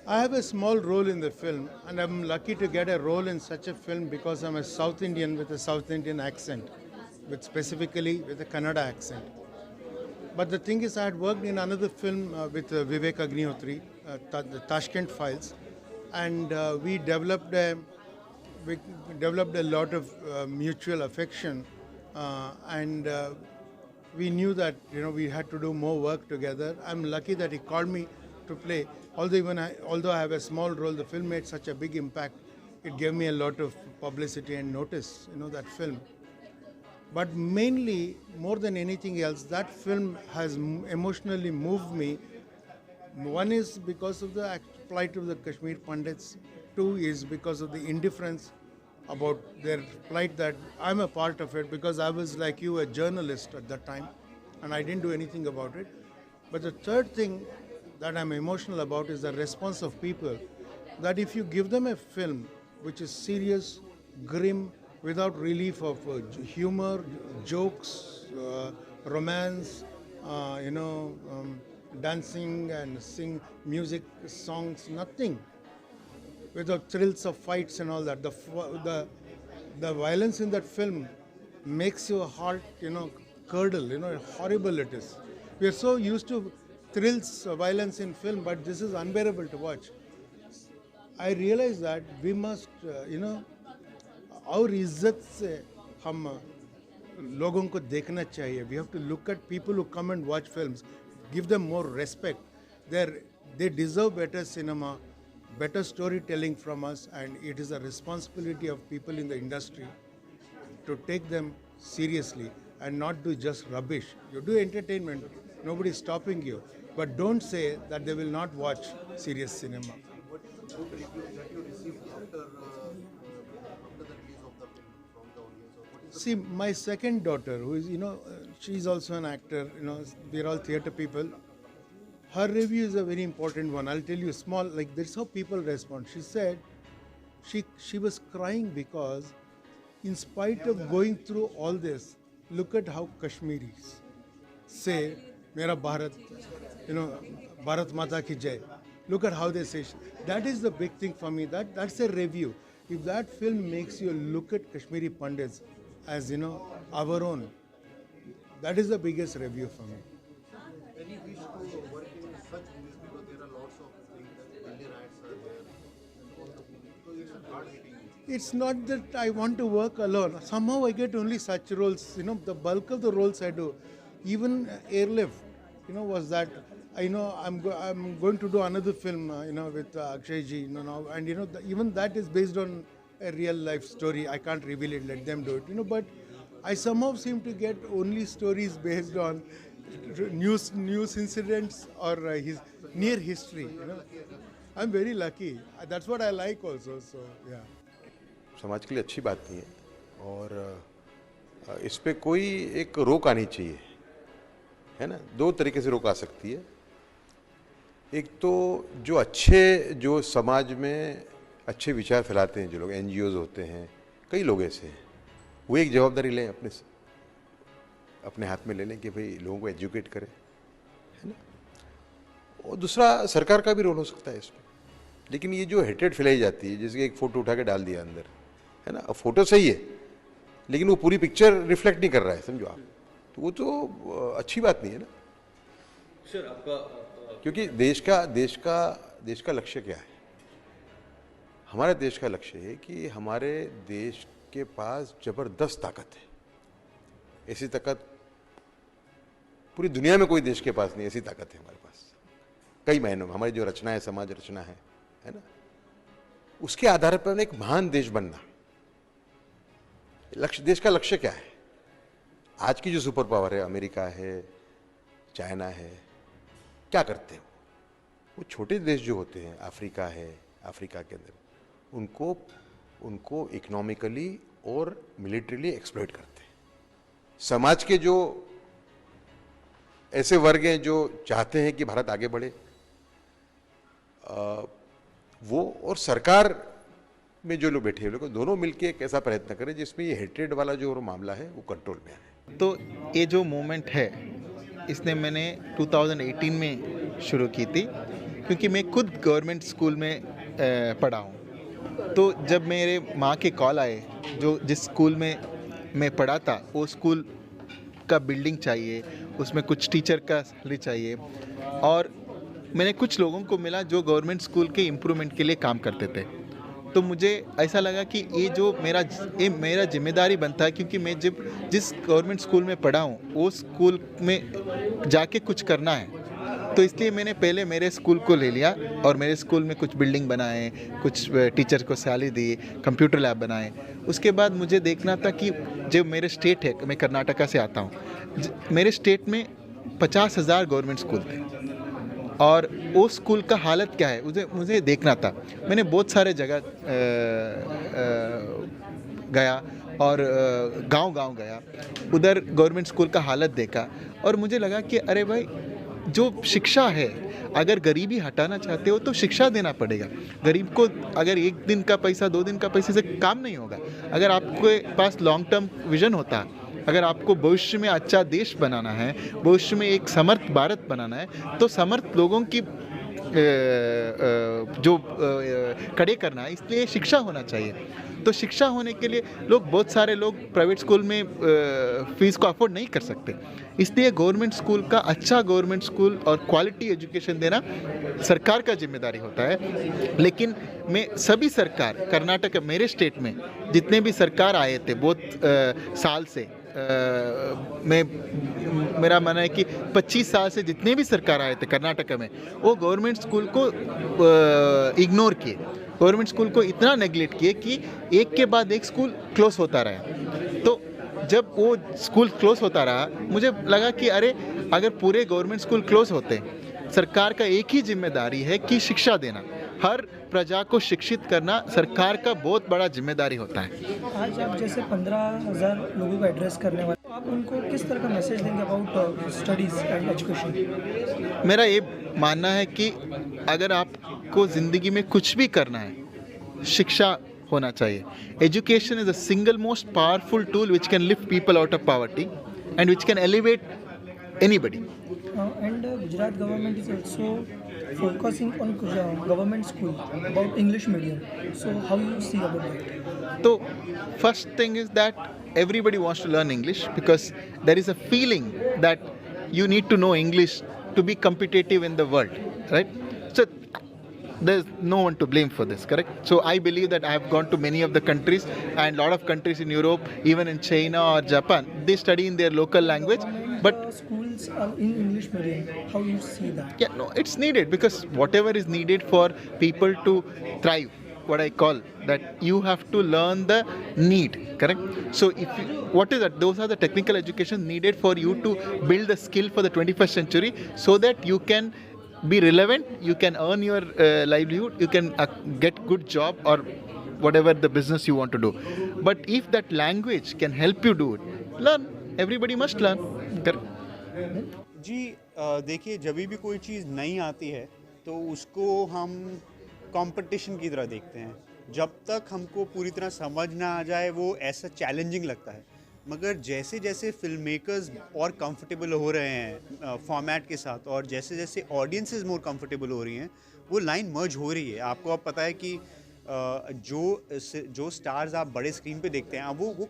I have a small role in the film, and I'm lucky to get a role in such a film because I'm a South Indian with a South Indian accent, with specifically with a Kannada accent. But the thing is, I had worked in another film with Vivek Agnihotri, the Tashkent Files, and we developed a lot of mutual affection, and we knew that we had to do more work together. I'm lucky that he called me to play. Although I have a small role, the film made such a big impact. It gave me a lot of publicity and notice. That film. But mainly, more than anything else, that film has emotionally moved me. One is because of the plight of the Kashmir Pandits. Two is because of the indifference about their plight, that I'm a part of it because I was like you, a journalist at that time, and I didn't do anything about it. But the third thing that I'm emotional about is the response of people. That if you give them a film which is serious, grim, without relief of humor, jokes, romance, dancing and sing music, songs, nothing, without thrills of fights and all that. The violence in that film makes your heart, curdle. Horrible it is. We are so used to thrills, violence in film, but this is unbearable to watch. I realize that we must, और इज्जत से हम लोगों को देखना चाहिए. We have to look at people who come and watch films, give them more respect. They deserve better cinema, better storytelling from us, and it is a responsibility of people in the industry to take them seriously and not do just rubbish. You do entertainment, nobody is stopping you, but don't say that they will not watch serious cinema. What is the good reviews that you received after the release of the film from the audience? Or what is the See, my second daughter, who is, she's also an actor, we're all theatre people. Her review is a very important one. I'll tell you small, like that's how people respond. She said she was crying because in spite of going through all this, look at how Kashmiris say, Mera Bharat, Bharat Mata ki Jai. Look at how they say. That is the big thing for me. That's a review. If that film makes you look at Kashmiri Pandits as, our own, that is the biggest review for me. any wish to work in such movies, because there are lots of things that Delhi riots are there and all the movies, because it's hard hitting. It's not that I want to work alone. Somehow I get only such roles. The bulk of the roles I do. Even Airlift, was that. I'm going to do another film, with Akshay ji, now, and even that is based on a real life story. I can't reveal it. Let them do it, But I somehow seem to get only stories based on news incidents or his near history. I'm very lucky. That's what I like also. So yeah. समाज के लिए अच्छी बात नहीं है और इस पे कोई एक रोक आनी चाहिए, है ना. दो तरीके से रोक आ सकती है. एक तो जो समाज में अच्छे विचार फैलाते हैं, जो लोग NGOs होते हैं, कई लोग ऐसे हैं, वो एक जवाबदारी लें अपने हाथ में ले लें कि भाई लोगों को एजुकेट करें, है ना. और दूसरा सरकार का भी रोल हो सकता है इसमें. लेकिन ये जो हेट्रेड फैलाई जाती है, जैसे कि एक फ़ोटो उठा के डाल दिया अंदर, है ना. अब फोटो सही है लेकिन वो पूरी पिक्चर रिफ्लेक्ट नहीं कर रहा है, समझो आप, तो वो तो अच्छी बात नहीं है ना. सर आपका क्योंकि देश का लक्ष्य क्या है. हमारे देश का लक्ष्य है कि हमारे देश के पास जबरदस्त ताकत है. ऐसी ताकत पूरी दुनिया में कोई देश के पास नहीं. ऐसी ताकत है हमारे पास कई मायनों में. हमारी जो रचना है, समाज रचना है ना, उसके आधार पर एक महान देश बनना. देश का लक्ष्य क्या है. आज की जो सुपर पावर है, अमेरिका है, चाइना है, क्या करते हैं वो छोटे देश जो होते हैं, अफ्रीका है, अफ्रीका के अंदर उनको इकोनॉमिकली और मिलिट्रीली एक्सप्लॉइट करते हैं. समाज के जो ऐसे वर्ग हैं जो चाहते हैं कि भारत आगे बढ़े, वो और सरकार में जो लोग बैठे हैं, लोग दोनों मिलकर एक ऐसा प्रयत्न करें जिसमें ये हेट्रेड वाला जो मामला है वो कंट्रोल में आए. तो ये जो मूवमेंट है, इसने मैंने 2018 में शुरू की थी क्योंकि मैं खुद गवर्नमेंट स्कूल में पढ़ा हूँ। तो जब मेरे माँ के कॉल आए, जो जिस स्कूल में मैं पढ़ा था वो स्कूल का बिल्डिंग चाहिए, उसमें कुछ टीचर का सैलरी चाहिए, और मैंने कुछ लोगों को मिला जो गवर्नमेंट स्कूल के इम्प्रूवमेंट के लिए काम करते थे। तो मुझे ऐसा लगा कि ये मेरा जिम्मेदारी बनता है, क्योंकि मैं जिस गवर्नमेंट स्कूल में पढ़ा हूँ वो स्कूल में जाके कुछ करना है। तो इसलिए मैंने पहले मेरे स्कूल को ले लिया और मेरे स्कूल में कुछ बिल्डिंग बनाए, कुछ टीचर को सैलरी दी, कंप्यूटर लैब बनाए। उसके बाद मुझे देखना था कि जो मेरे स्टेट है, मैं कर्नाटका से आता हूँ, मेरे स्टेट में 50,000 गवर्नमेंट स्कूल थे और वो स्कूल का हालत क्या है मुझे देखना था। मैंने बहुत सारे जगह गया और गांव गया, उधर गवर्नमेंट स्कूल का हालत देखा और मुझे लगा कि अरे भाई, जो शिक्षा है, अगर गरीबी हटाना चाहते हो तो शिक्षा देना पड़ेगा। गरीब को अगर 1 दिन का पैसा 2 दिन का पैसे से काम नहीं होगा। अगर आपके पास लॉन्ग टर्म विजन होता, अगर आपको भविष्य में अच्छा देश बनाना है, भविष्य में एक समर्थ भारत बनाना है, तो समर्थ लोगों की जो खड़े करना है, इसलिए शिक्षा होना चाहिए। तो शिक्षा होने के लिए बहुत सारे लोग प्राइवेट स्कूल में फीस को अफोर्ड नहीं कर सकते, इसलिए गवर्नमेंट स्कूल का अच्छा गवर्नमेंट स्कूल और क्वालिटी एजुकेशन देना सरकार का जिम्मेदारी होता है। लेकिन मैं सभी सरकार, कर्नाटक मेरे स्टेट में जितने भी सरकार आए थे बहुत साल से, मेरा मानना है कि 25 साल से जितने भी सरकार आए थे कर्नाटक में, वो गवर्नमेंट स्कूल को इग्नोर किए, गवर्नमेंट स्कूल को इतना नेगलेक्ट किए कि एक के बाद एक स्कूल क्लोज होता रहा। तो जब वो स्कूल क्लोज होता रहा, मुझे लगा कि अरे, अगर पूरे गवर्नमेंट स्कूल क्लोज होते, सरकार का एक ही जिम्मेदारी है कि शिक्षा देना, हर प्रजा को शिक्षित करना सरकार का बहुत बड़ा जिम्मेदारी होता है। आज आप जैसे 15,000 लोगों को एड्रेस करने वाले, आप उनको किस तरह का मैसेज देंगे अबाउट स्टडीज़ एंड एजुकेशन? मेरा ये मानना है कि अगर आपको ज़िंदगी में कुछ भी करना है, शिक्षा होना चाहिए। Education is the single most powerful tool which can lift people out of poverty and which can elevate anybody. And Gujarat government is also focusing on government school about English medium. So how you see about that? So first thing is that everybody wants to learn English because there is a feeling that you need to know English to be competitive in the world, right? So there's no one to blame for this, correct? So I believe that I have gone to many of the countries, and a lot of countries in Europe, even in China or Japan, they study in their local language, but schools are in English medium. How you see that? Yeah, no, it's needed because whatever is needed for people to thrive, what I call that, you have to learn the need, correct? So what is that? Those are the technical education needed for you to build the skill for the 21st century, so that you can be relevant, you can earn your livelihood, you can get good job or whatever the business you want to do. But if that language can help you do it, learn. Everybody must learn. जी देखिए, जब भी कोई चीज़ नई आती है तो उसको हम कंपटीशन की तरह देखते हैं। जब तक हमको पूरी तरह समझ ना आ जाए वो ऐसा चैलेंजिंग लगता है, मगर जैसे जैसे फिल्म मेकर्स और कंफर्टेबल हो रहे हैं फॉर्मेट के साथ, और जैसे जैसे ऑडियंसेस मोर कंफर्टेबल हो रही हैं, वो लाइन मर्ज हो रही है। आपको अब पता है कि जो स्टार्स आप बड़े स्क्रीन पे देखते हैं, वो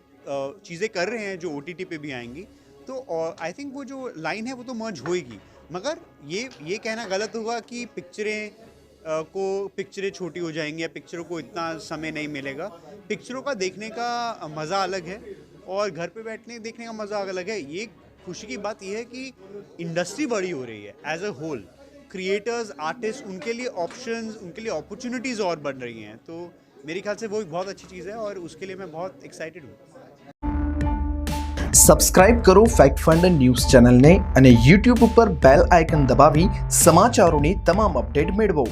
चीज़ें कर रहे हैं जो OTT पे भी आएंगी। तो आई थिंक वो जो लाइन है वो तो मर्ज होएगी, मगर ये कहना गलत होगा कि पिक्चरें छोटी हो जाएंगी या पिक्चरों को इतना समय नहीं मिलेगा। पिक्चरों का देखने का मज़ा अलग है और घर पे बैठने देखने का मज़ा अलग है। ये खुशी की बात यह है कि इंडस्ट्री बड़ी हो रही है as a whole, creators, artist, उनके लिए ऑप्शंस, उनके लिए अपॉर्चुनिटीज़ और बढ़ रही हैं। तो मेरे ख्याल से वो एक बहुत अच्छी चीज़ है और उसके लिए मैं बहुत एक्साइटेड हूँ। સબસ્ક્રાઇબ કરો ફેક્ટ ફંડ ન્યૂઝ ચેનલને અને YouTube ઉપર બેલ આઇકન દબાવી સમાચારોની તમામ અપડેટ મેળવો।